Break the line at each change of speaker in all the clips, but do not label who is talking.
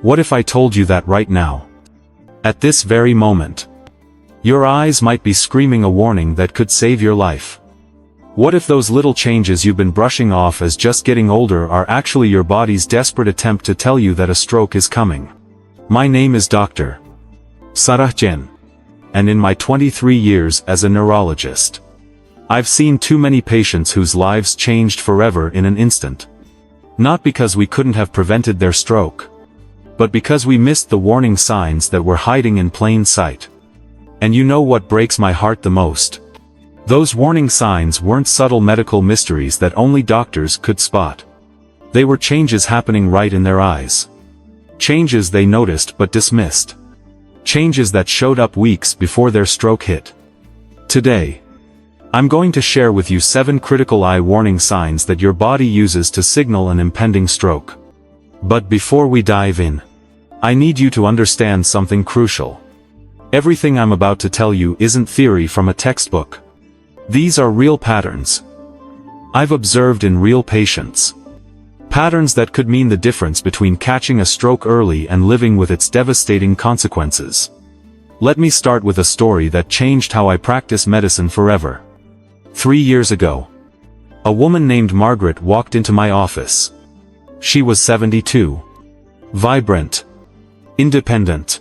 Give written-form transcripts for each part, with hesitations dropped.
What if I told you that right now? At this very moment, your eyes might be screaming a warning that could save your life. What if those little changes you've been brushing off as just getting older are actually your body's desperate attempt to tell you that a stroke is coming? My name is Dr. Chen, and in my 23 years as a neurologist, I've seen too many patients whose lives changed forever in an instant. Not because we couldn't have prevented their stroke, but because we missed the warning signs that were hiding in plain sight. And you know what breaks my heart the most? Those warning signs weren't subtle medical mysteries that only doctors could spot. They were changes happening right in their eyes. Changes they noticed but dismissed. Changes that showed up weeks before their stroke hit. Today, I'm going to share with you 7 critical eye warning signs that your body uses to signal an impending stroke. But before we dive in, I need you to understand something crucial. Everything I'm about to tell you isn't theory from a textbook. These are real patterns I've observed in real patients. Patterns that could mean the difference between catching a stroke early and living with its devastating consequences. Let me start with a story that changed how I practice medicine forever. 3 years ago, a woman named Margaret walked into my office. She was 72. Vibrant, independent,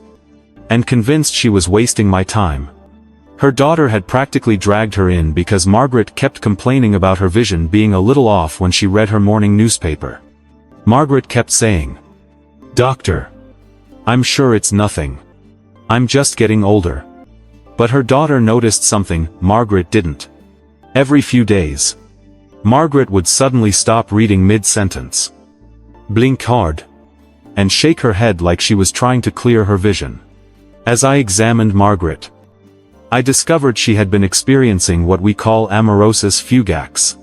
and convinced she was wasting my time. Her daughter had practically dragged her in because Margaret kept complaining about her vision being a little off when she read her morning newspaper. Margaret kept saying, "Doctor, I'm sure it's nothing. I'm just getting older." But her daughter noticed something Margaret didn't. Every few days, Margaret would suddenly stop reading mid-sentence, blink hard, and shake her head like she was trying to clear her vision. As I examined Margaret, I discovered she had been experiencing what we call amaurosis fugax.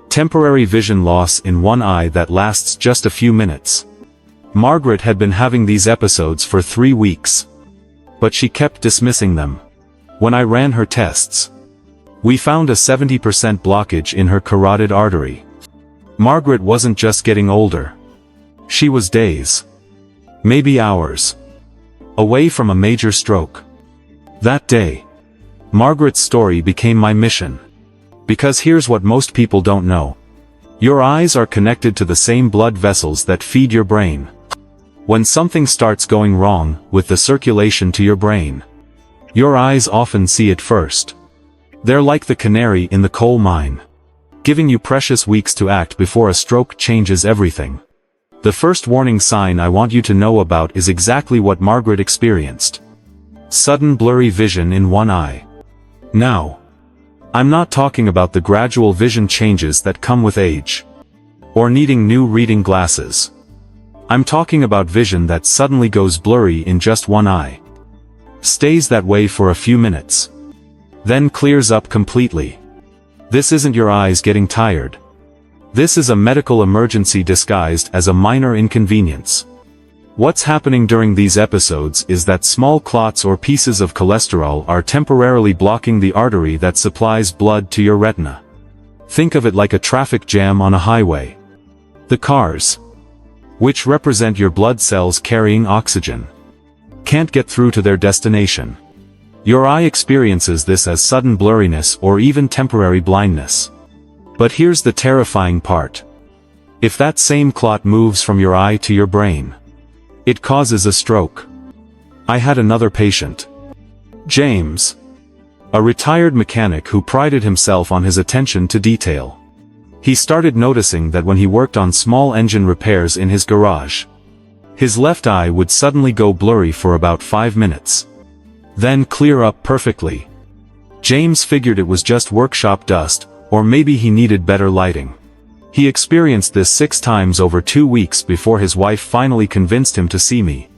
Temporary vision loss in one eye that lasts just a few minutes. Margaret had been having these episodes for 3 weeks. But she kept dismissing them. When I ran her tests, we found a 70% blockage in her carotid artery. Margaret wasn't just getting older. She was days, maybe hours, away from a major stroke. That day, Margaret's story became my mission. Because here's what most people don't know. Your eyes are connected to the same blood vessels that feed your brain. When something starts going wrong with the circulation to your brain, your eyes often see it first. They're like the canary in the coal mine, giving you precious weeks to act before a stroke changes everything. The first warning sign I want you to know about is exactly what Margaret experienced. Sudden blurry vision in one eye. Now, I'm not talking about the gradual vision changes that come with age, or needing new reading glasses. I'm talking about vision that suddenly goes blurry in just one eye, stays that way for a few minutes, then clears up completely. This isn't your eyes getting tired. This is a medical emergency disguised as a minor inconvenience. What's happening during these episodes is that small clots or pieces of cholesterol are temporarily blocking the artery that supplies blood to your retina. Think of it like a traffic jam on a highway. The cars, which represent your blood cells carrying oxygen, can't get through to their destination. Your eye experiences this as sudden blurriness or even temporary blindness. But here's the terrifying part. If that same clot moves from your eye to your brain, it causes a stroke. I had another patient, James, a retired mechanic who prided himself on his attention to detail. He started noticing that when he worked on small engine repairs in his garage, his left eye would suddenly go blurry for about 5 minutes, then clear up perfectly. James figured it was just workshop dust, or maybe he needed better lighting. He experienced this 6 times over 2 weeks before his wife finally convinced him to see me.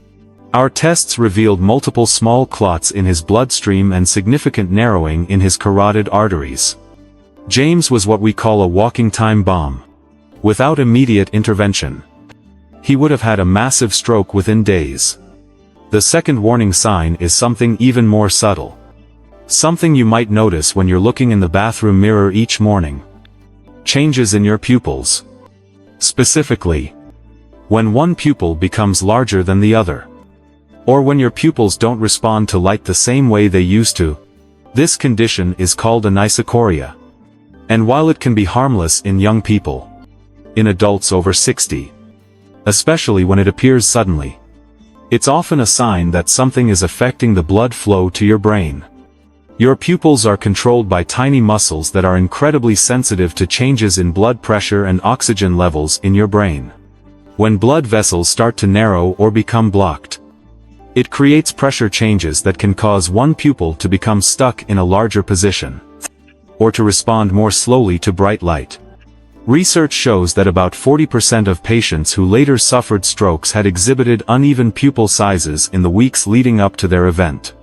Our tests revealed multiple small clots in his bloodstream and significant narrowing in his carotid arteries. James was what we call a walking time bomb. Without immediate intervention, he would have had a massive stroke within days. The second warning sign is something even more subtle. Something you might notice when you're looking in the bathroom mirror each morning. Changes in your pupils. Specifically, when one pupil becomes larger than the other, or when your pupils don't respond to light the same way they used to. This condition is called anisocoria. And while it can be harmless in young people, in adults over 60, especially when it appears suddenly, it's often a sign that something is affecting the blood flow to your brain. Your pupils are controlled by tiny muscles that are incredibly sensitive to changes in blood pressure and oxygen levels in your brain. When blood vessels start to narrow or become blocked, it creates pressure changes that can cause one pupil to become stuck in a larger position, or to respond more slowly to bright light. Research shows that about 40% of patients who later suffered strokes had exhibited uneven pupil sizes in the weeks leading up to their event.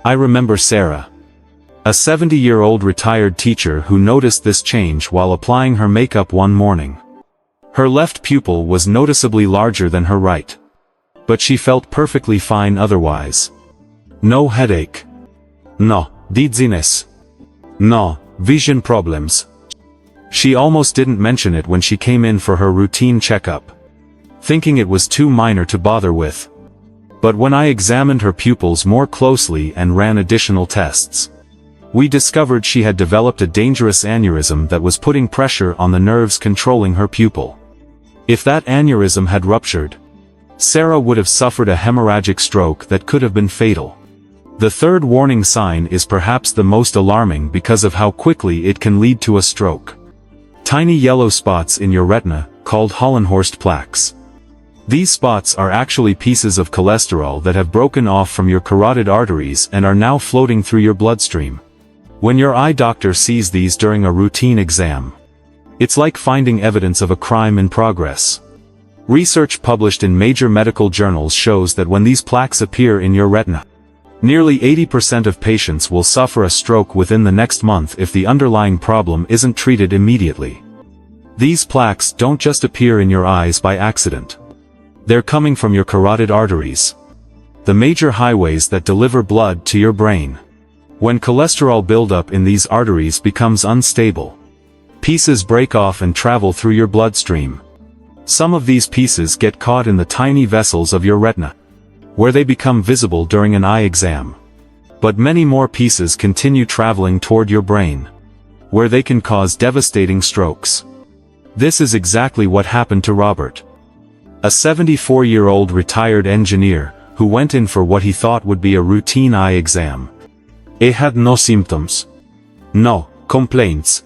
I remember Sarah, a 70-year-old retired teacher who noticed this change while applying her makeup one morning. Her left pupil was noticeably larger than her right, but she felt perfectly fine otherwise. No headache. No dizziness. No vision problems. She almost didn't mention it when she came in for her routine checkup, thinking it was too minor to bother with. But when I examined her pupils more closely and ran additional tests, we discovered she had developed a dangerous aneurysm that was putting pressure on the nerves controlling her pupil. If that aneurysm had ruptured, Sarah would have suffered a hemorrhagic stroke that could have been fatal. The third warning sign is perhaps the most alarming because of how quickly it can lead to a stroke. Tiny yellow spots in your retina, called Hollenhorst plaques. These spots are actually pieces of cholesterol that have broken off from your carotid arteries and are now floating through your bloodstream. When your eye doctor sees these during a routine exam, it's like finding evidence of a crime in progress. Research published in major medical journals shows that when these plaques appear in your retina, nearly 80% of patients will suffer a stroke within the next month if the underlying problem isn't treated immediately. These plaques don't just appear in your eyes by accident. They're coming from your carotid arteries, the major highways that deliver blood to your brain. When cholesterol buildup in these arteries becomes unstable, pieces break off and travel through your bloodstream. Some of these pieces get caught in the tiny vessels of your retina, where they become visible during an eye exam. But many more pieces continue traveling toward your brain, where they can cause devastating strokes. This is exactly what happened to Robert, a 74-year-old retired engineer, who went in for what he thought would be a routine eye exam. He had no symptoms, no complaints,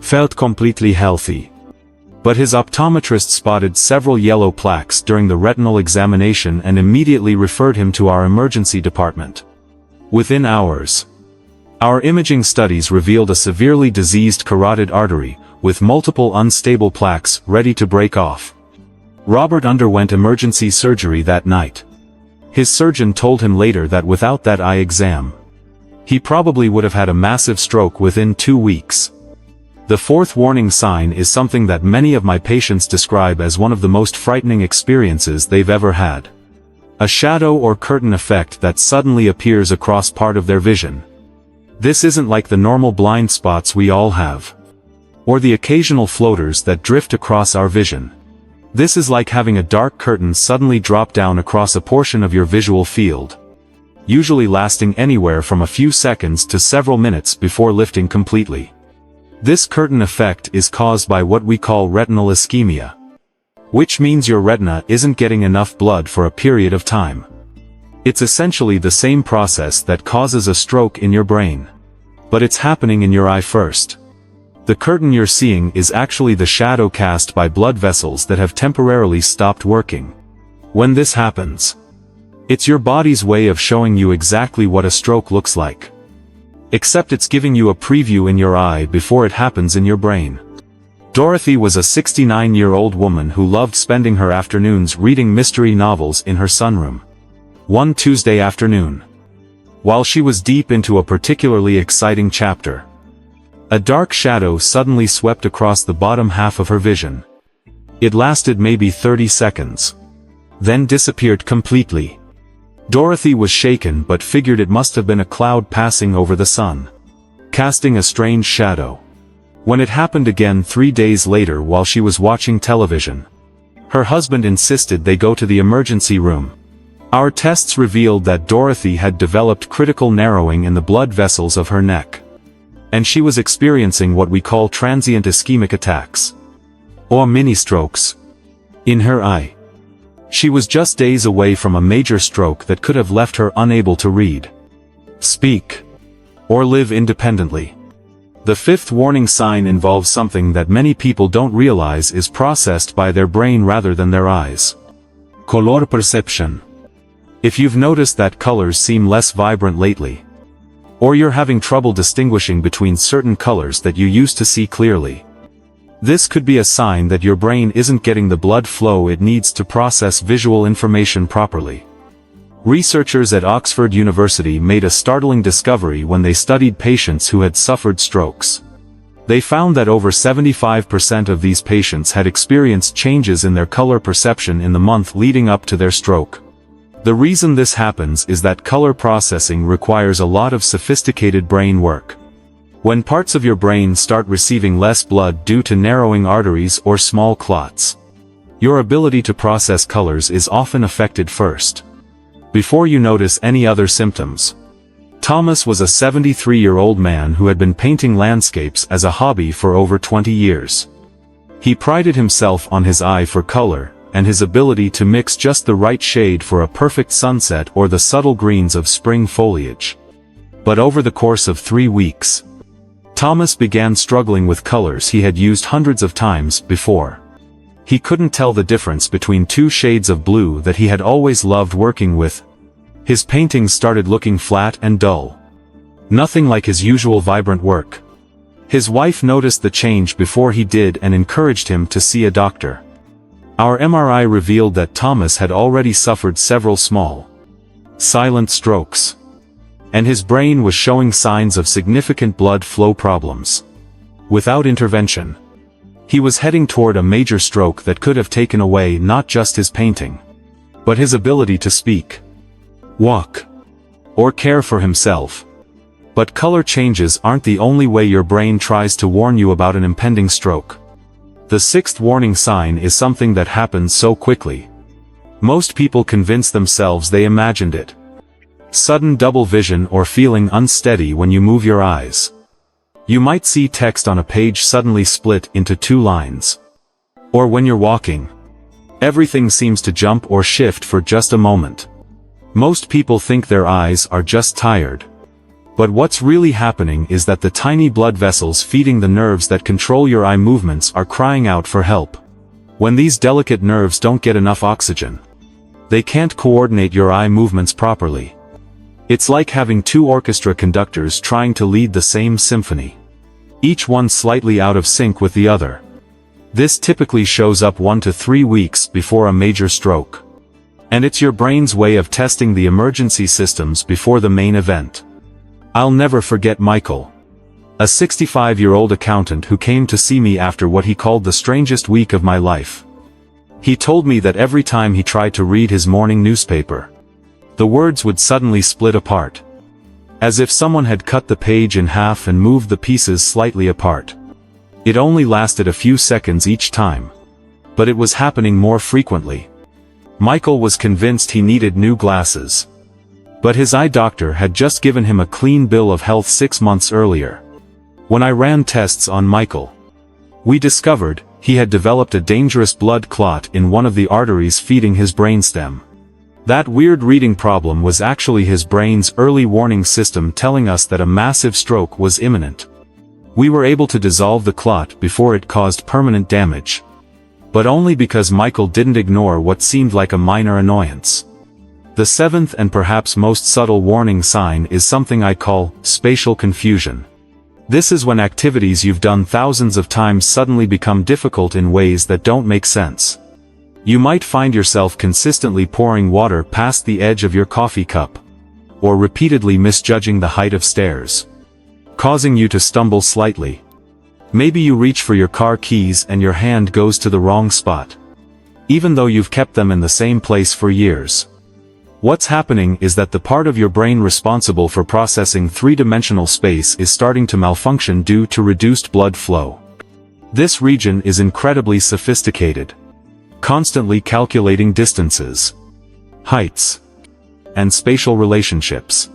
felt completely healthy. But his optometrist spotted several yellow plaques during the retinal examination and immediately referred him to our emergency department. Within hours, our imaging studies revealed a severely diseased carotid artery, with multiple unstable plaques ready to break off. Robert underwent emergency surgery that night. His surgeon told him later that without that eye exam, he probably would have had a massive stroke within 2 weeks. The fourth warning sign is something that many of my patients describe as one of the most frightening experiences they've ever had. A shadow or curtain effect that suddenly appears across part of their vision. This isn't like the normal blind spots we all have, or the occasional floaters that drift across our vision. This is like having a dark curtain suddenly drop down across a portion of your visual field, usually lasting anywhere from a few seconds to several minutes before lifting completely. This curtain effect is caused by what we call retinal ischemia, which means your retina isn't getting enough blood for a period of time. It's essentially the same process that causes a stroke in your brain, but it's happening in your eye first. The curtain you're seeing is actually the shadow cast by blood vessels that have temporarily stopped working. When this happens, it's your body's way of showing you exactly what a stroke looks like. Except it's giving you a preview in your eye before it happens in your brain. Dorothy was a 69-year-old woman who loved spending her afternoons reading mystery novels in her sunroom. One Tuesday afternoon, while she was deep into a particularly exciting chapter, a dark shadow suddenly swept across the bottom half of her vision. It lasted maybe 30 seconds, then disappeared completely. Dorothy was shaken but figured it must have been a cloud passing over the sun, casting a strange shadow. When it happened again 3 days later while she was watching television, Her husband insisted they go to the emergency room. Our tests revealed that Dorothy had developed critical narrowing in the blood vessels of her neck. And she was experiencing what we call transient ischemic attacks, or mini-strokes, in her eye. She was just days away from a major stroke that could have left her unable to read, speak, or live independently. The fifth warning sign involves something that many people don't realize is processed by their brain rather than their eyes. Color perception. If you've noticed that colors seem less vibrant lately, or you're having trouble distinguishing between certain colors that you used to see clearly, this could be a sign that your brain isn't getting the blood flow it needs to process visual information properly. Researchers at Oxford University made a startling discovery when they studied patients who had suffered strokes. They found that over 75% of these patients had experienced changes in their color perception in the month leading up to their stroke. The reason this happens is that color processing requires a lot of sophisticated brain work. When parts of your brain start receiving less blood due to narrowing arteries or small clots, your ability to process colors is often affected first, before you notice any other symptoms. Thomas was a 73-year-old man who had been painting landscapes as a hobby for over 20 years. He prided himself on his eye for color, and his ability to mix just the right shade for a perfect sunset or the subtle greens of spring foliage. But over the course of 3 weeks, Thomas began struggling with colors he had used hundreds of times before. He couldn't tell the difference between 2 shades of blue that he had always loved working with. His paintings started looking flat and dull. Nothing like his usual vibrant work. His wife noticed the change before he did and encouraged him to see a doctor. Our MRI revealed that Thomas had already suffered several small, silent strokes, and his brain was showing signs of significant blood flow problems. Without intervention, he was heading toward a major stroke that could have taken away not just his painting, but his ability to speak, walk, or care for himself. But color changes aren't the only way your brain tries to warn you about an impending stroke. The sixth warning sign is something that happens so quickly. Most people convince themselves they imagined it. Sudden double vision or feeling unsteady when you move your eyes. You might see text on a page suddenly split into 2 lines. Or when you're walking, everything seems to jump or shift for just a moment. Most people think their eyes are just tired. But what's really happening is that the tiny blood vessels feeding the nerves that control your eye movements are crying out for help. When these delicate nerves don't get enough oxygen, they can't coordinate your eye movements properly. It's like having 2 orchestra conductors trying to lead the same symphony, each one slightly out of sync with the other. This typically shows up 1 to 3 weeks before a major stroke. And it's your brain's way of testing the emergency systems before the main event. I'll never forget Michael, a 65-year-old accountant who came to see me after what he called the strangest week of my life. He told me that every time he tried to read his morning newspaper, the words would suddenly split apart, as if someone had cut the page in half and moved the pieces slightly apart. It only lasted a few seconds each time, but it was happening more frequently. Michael was convinced he needed new glasses. But his eye doctor had just given him a clean bill of health 6 months earlier. When I ran tests on Michael, we discovered he had developed a dangerous blood clot in one of the arteries feeding his brainstem. That weird reading problem was actually his brain's early warning system telling us that a massive stroke was imminent. We were able to dissolve the clot before it caused permanent damage. But only because Michael didn't ignore what seemed like a minor annoyance. The seventh and perhaps most subtle warning sign is something I call spatial confusion. This is when activities you've done thousands of times suddenly become difficult in ways that don't make sense. You might find yourself consistently pouring water past the edge of your coffee cup, or repeatedly misjudging the height of stairs, causing you to stumble slightly. Maybe you reach for your car keys and your hand goes to the wrong spot, even though you've kept them in the same place for years. What's happening is that the part of your brain responsible for processing 3-dimensional space is starting to malfunction due to reduced blood flow. This region is incredibly sophisticated. constantly calculating distances, heights, and spatial relationships.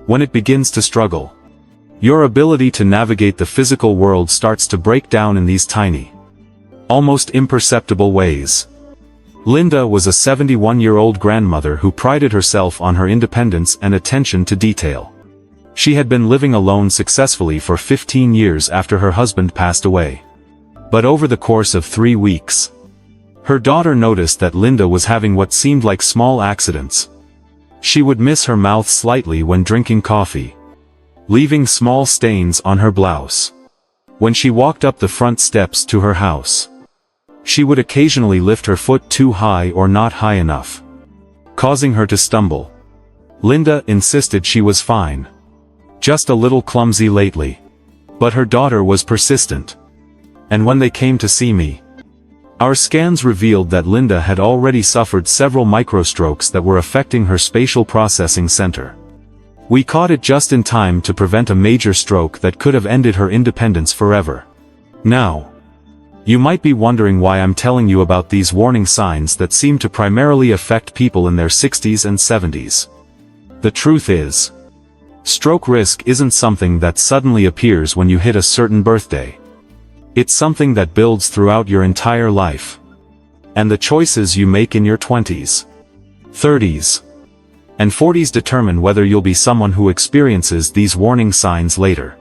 When it begins to struggle, your ability to navigate the physical world starts to break down in these tiny, almost imperceptible ways. Linda was a 71-year-old grandmother who prided herself on her independence and attention to detail. She had been living alone successfully for 15 years after her husband passed away. But over the course of 3 weeks, her daughter noticed that Linda was having what seemed like small accidents. She would miss her mouth slightly when drinking coffee, leaving small stains on her blouse. When she walked up the front steps to her house, she would occasionally lift her foot too high or not high enough, causing her to stumble. Linda insisted she was fine, just a little clumsy lately. But her daughter was persistent. And when they came to see me, our scans revealed that Linda had already suffered several microstrokes that were affecting her spatial processing center. We caught it just in time to prevent a major stroke that could have ended her independence forever. Now, you might be wondering why I'm telling you about these warning signs that seem to primarily affect people in their 60s and 70s. The truth is, stroke risk isn't something that suddenly appears when you hit a certain birthday. It's something that builds throughout your entire life. And the choices you make in your 20s, 30s, and 40s determine whether you'll be someone who experiences these warning signs later,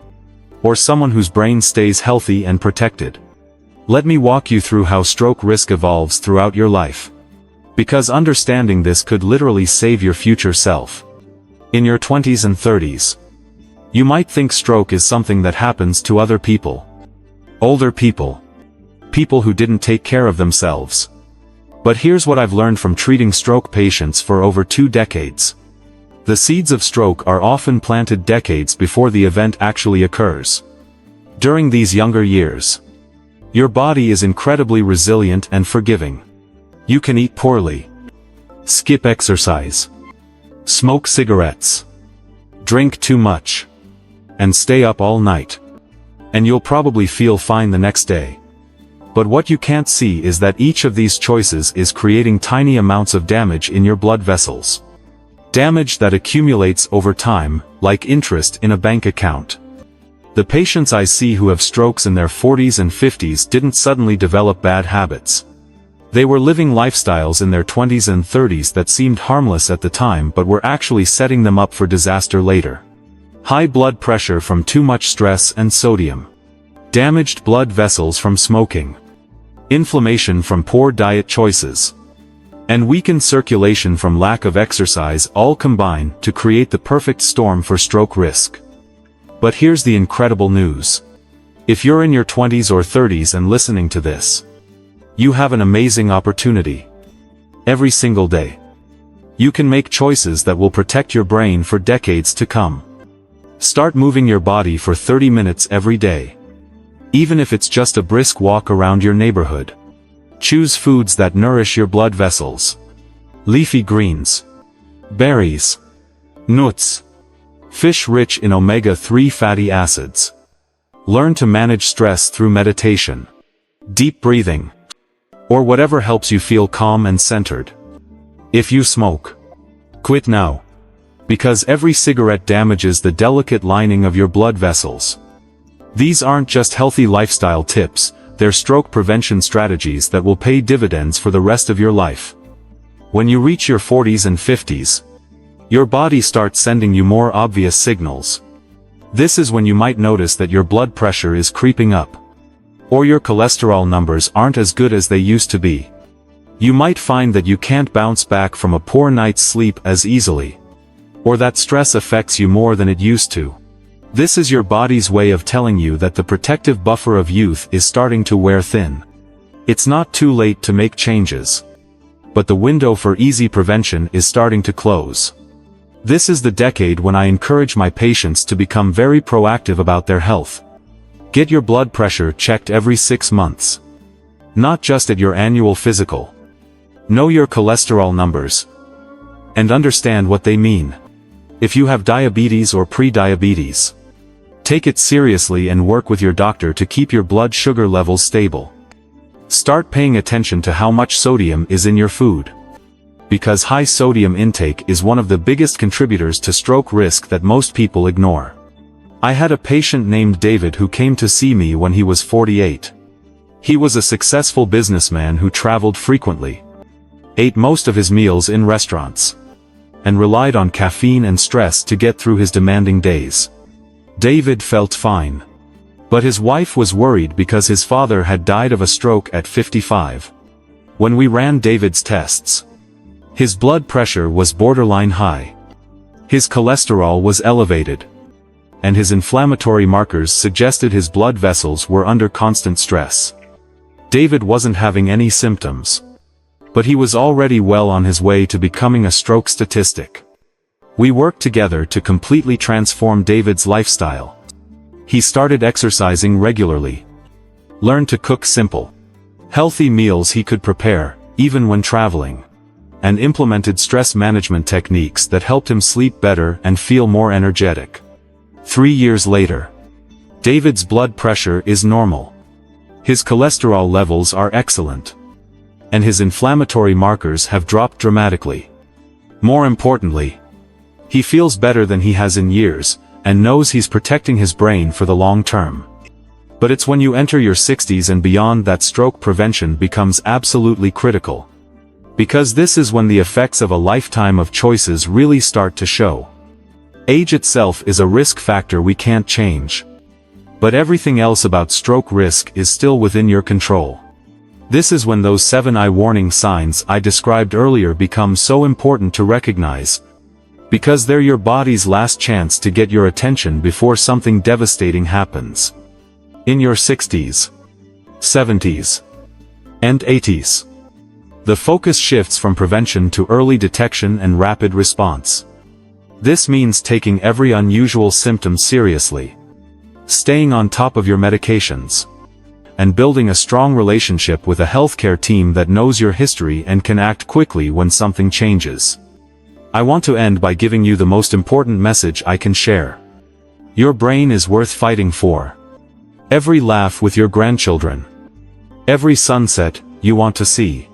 or someone whose brain stays healthy and protected. Let me walk you through how stroke risk evolves throughout your life. Because understanding this could literally save your future self. In your 20s and 30s, you might think stroke is something that happens to other people. Older people. People who didn't take care of themselves. But here's what I've learned from treating stroke patients for over 2 decades. The seeds of stroke are often planted decades before the event actually occurs. During these younger years, your body is incredibly resilient and forgiving. You can eat poorly, skip exercise, smoke cigarettes, drink too much, and stay up all night. And you'll probably feel fine the next day. But what you can't see is that each of these choices is creating tiny amounts of damage in your blood vessels. Damage that accumulates over time, like interest in a bank account. The patients I see who have strokes in their 40s and 50s didn't suddenly develop bad habits. They were living lifestyles in their 20s and 30s that seemed harmless at the time but were actually setting them up for disaster later. High blood pressure from too much stress and sodium. Damaged blood vessels from smoking. Inflammation from poor diet choices. And weakened circulation from lack of exercise all combine to create the perfect storm for stroke risk. But here's the incredible news. If you're in your 20s or 30s and listening to this, you have an amazing opportunity. Every single day, you can make choices that will protect your brain for decades to come. Start moving your body for 30 minutes every day. Even if it's just a brisk walk around your neighborhood. Choose foods that nourish your blood vessels. Leafy greens, berries, nuts, fish rich in omega-3 fatty acids. Learn to manage stress through meditation, deep breathing, or whatever helps you feel calm and centered. If you smoke, quit now. Because every cigarette damages the delicate lining of your blood vessels. These aren't just healthy lifestyle tips, they're stroke prevention strategies that will pay dividends for the rest of your life. When you reach your 40s and 50s, your body starts sending you more obvious signals. This is when you might notice that your blood pressure is creeping up. Or your cholesterol numbers aren't as good as they used to be. You might find that you can't bounce back from a poor night's sleep as easily. Or that stress affects you more than it used to. This is your body's way of telling you that the protective buffer of youth is starting to wear thin. It's not too late to make changes. But the window for easy prevention is starting to close. This is the decade when I encourage my patients to become very proactive about their health. Get your blood pressure checked every 6 months. Not just at your annual physical. Know your cholesterol numbers. And understand what they mean. If you have diabetes or pre-diabetes, take it seriously and work with your doctor to keep your blood sugar levels stable. Start paying attention to how much sodium is in your food. Because high sodium intake is one of the biggest contributors to stroke risk that most people ignore. I had a patient named David who came to see me when he was 48. He was a successful businessman who traveled frequently, ate most of his meals in restaurants, and relied on caffeine and stress to get through his demanding days. David felt fine. But his wife was worried because his father had died of a stroke at 55. When we ran David's tests, his blood pressure was borderline high. His cholesterol was elevated, and his inflammatory markers suggested his blood vessels were under constant stress. David wasn't having any symptoms, but he was already well on his way to becoming a stroke statistic. We worked together to completely transform David's lifestyle. He started exercising regularly, learned to cook simple, healthy meals he could prepare, even when traveling, and implemented stress management techniques that helped him sleep better and feel more energetic. 3 years later, David's blood pressure is normal. His cholesterol levels are excellent, and his inflammatory markers have dropped dramatically. More importantly, he feels better than he has in years, and knows he's protecting his brain for the long term. But it's when you enter your 60s and beyond that stroke prevention becomes absolutely critical. Because this is when the effects of a lifetime of choices really start to show. Age itself is a risk factor we can't change. But everything else about stroke risk is still within your control. This is when those 7 eye warning signs I described earlier become so important to recognize. Because they're your body's last chance to get your attention before something devastating happens. In your 60s, 70s, and 80s, the focus shifts from prevention to early detection and rapid response. This means taking every unusual symptom seriously, staying on top of your medications, and building a strong relationship with a healthcare team that knows your history and can act quickly when something changes. I want to end by giving you the most important message I can share. Your brain is worth fighting for. Every laugh with your grandchildren, every sunset you want to see,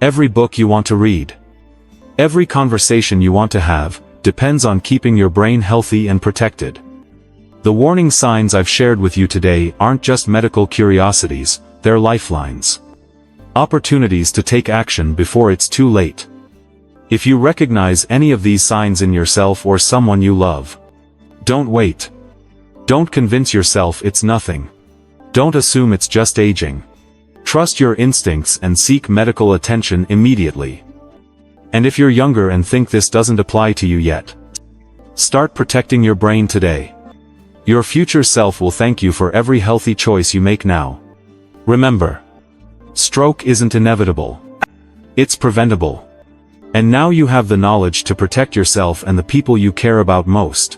every book you want to read, every conversation you want to have, depends on keeping your brain healthy and protected. The warning signs I've shared with you today aren't just medical curiosities, they're lifelines. Opportunities to take action before it's too late. If you recognize any of these signs in yourself or someone you love, don't wait. Don't convince yourself it's nothing. Don't assume it's just aging. Trust your instincts and seek medical attention immediately. And if you're younger and think this doesn't apply to you yet, start protecting your brain today. Your future self will thank you for every healthy choice you make now. Remember, stroke isn't inevitable. It's preventable. And now you have the knowledge to protect yourself and the people you care about most.